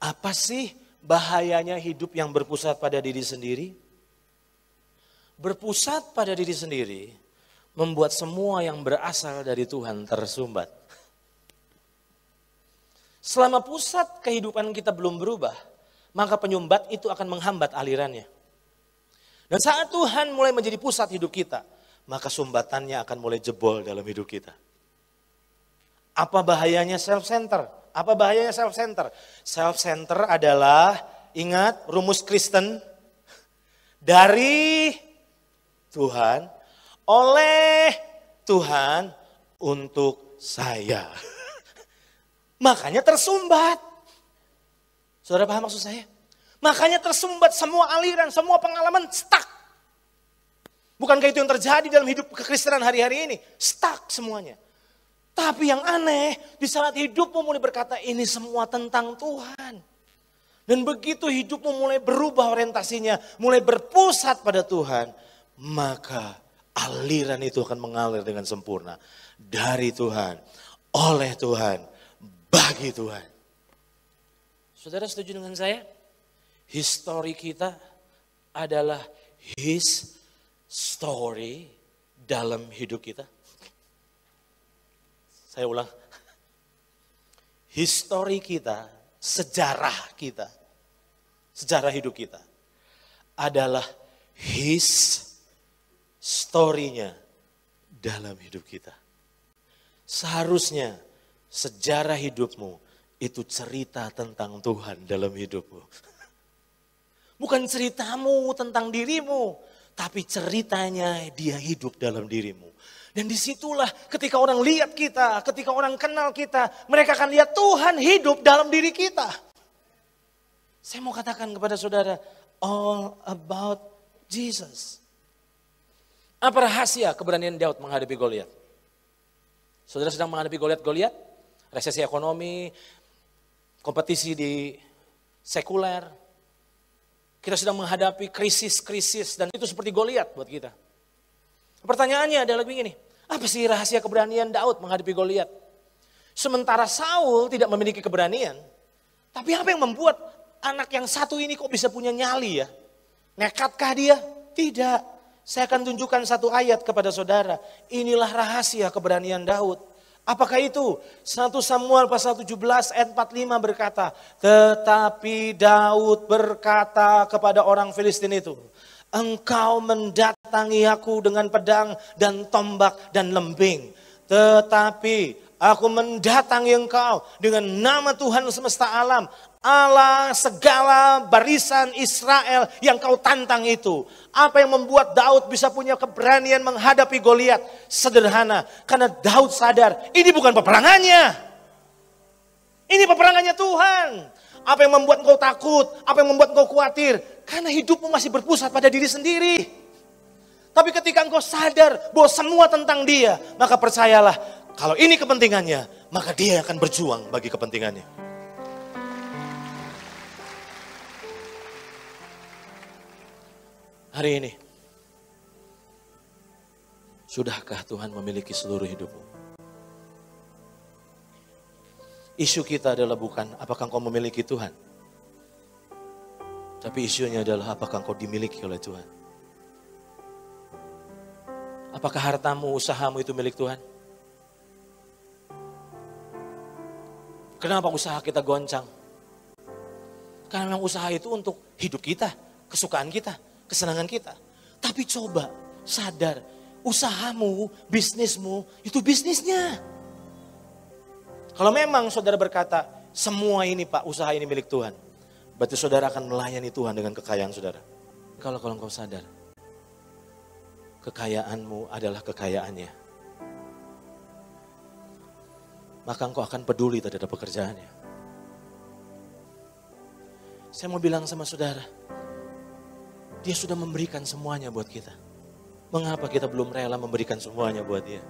Apa sih bahayanya hidup yang berpusat pada diri sendiri? Berpusat pada diri sendiri membuat semua yang berasal dari Tuhan tersumbat. Selama pusat kehidupan kita belum berubah, maka penyumbat itu akan menghambat alirannya. Dan saat Tuhan mulai menjadi pusat hidup kita, maka sumbatannya akan mulai jebol dalam hidup kita. Apa bahayanya self-center? Apa bahayanya self-center? Self-center adalah, ingat rumus Kristen, dari Tuhan, oleh Tuhan, untuk saya. Makanya tersumbat. Saudara paham maksud saya? Makanya tersumbat semua aliran, semua pengalaman stuck. Bukankah itu yang terjadi dalam hidup kekristenan hari-hari ini? Stuck semuanya. Tapi yang aneh, di saat hidupmu mulai berkata ini semua tentang Tuhan. Dan begitu hidupmu mulai berubah orientasinya, mulai berpusat pada Tuhan, maka aliran itu akan mengalir dengan sempurna. Dari Tuhan, oleh Tuhan, bagi Tuhan. Saudara setuju dengan saya? Histori kita adalah His story dalam hidup kita. Saya ulang. Histori kita, sejarah kita, sejarah hidup kita adalah His story-nya dalam hidup kita. Seharusnya sejarah hidupmu itu cerita tentang Tuhan dalam hidupmu. Bukan ceritamu tentang dirimu, tapi ceritanya dia hidup dalam dirimu. Dan disitulah ketika orang lihat kita, ketika orang kenal kita, mereka akan lihat Tuhan hidup dalam diri kita. Saya mau katakan kepada saudara, all about Jesus. Apa rahasia keberanian Daud menghadapi Goliat? Saudara sedang menghadapi Goliat, resesi ekonomi, kompetisi di sekuler. Kita sedang menghadapi krisis-krisis dan itu seperti Goliat buat kita. Pertanyaannya adalah begini, apa sih rahasia keberanian Daud menghadapi Goliat? Sementara Saul tidak memiliki keberanian, tapi apa yang membuat anak yang satu ini kok bisa punya nyali ya? Nekatkah dia? Tidak. Saya akan tunjukkan satu ayat kepada saudara. Inilah rahasia keberanian Daud. Apakah itu? 1 Samuel pasal 17 ayat 45 berkata, tetapi Daud berkata kepada orang Filistin itu, engkau mendatangi aku dengan pedang dan tombak dan lembing. Tetapi aku mendatangi engkau dengan nama Tuhan semesta alam, Allah segala barisan Israel yang kau tantang itu. Apa yang membuat Daud bisa punya keberanian menghadapi Goliat? Sederhana, karena Daud sadar ini bukan peperangannya. Ini peperangannya Tuhan. Apa yang membuat engkau takut? Apa yang membuat engkau khawatir? Karena hidupmu masih berpusat pada diri sendiri. Tapi ketika engkau sadar bahwa semua tentang dia, maka percayalah, kalau ini kepentingannya, maka dia akan berjuang bagi kepentingannya. Hari ini, sudahkah Tuhan memiliki seluruh hidupmu? Isu kita adalah bukan apakah engkau memiliki Tuhan. Tapi isunya adalah apakah engkau dimiliki oleh Tuhan. Apakah hartamu, usahamu itu milik Tuhan? Kenapa usaha kita goncang? Karena memang usaha itu untuk hidup kita, kesukaan kita, kesenangan kita. Tapi coba sadar, usahamu, bisnismu, itu bisnisnya. Kalau memang saudara berkata, semua ini Pak, usaha ini milik Tuhan. Berarti saudara akan melayani Tuhan dengan kekayaan saudara. Kalau engkau sadar, kekayaanmu adalah kekayaannya. Maka engkau akan peduli terhadap pekerjaannya. Saya mau bilang sama saudara, dia sudah memberikan semuanya buat kita. Mengapa kita belum rela memberikan semuanya buat dia?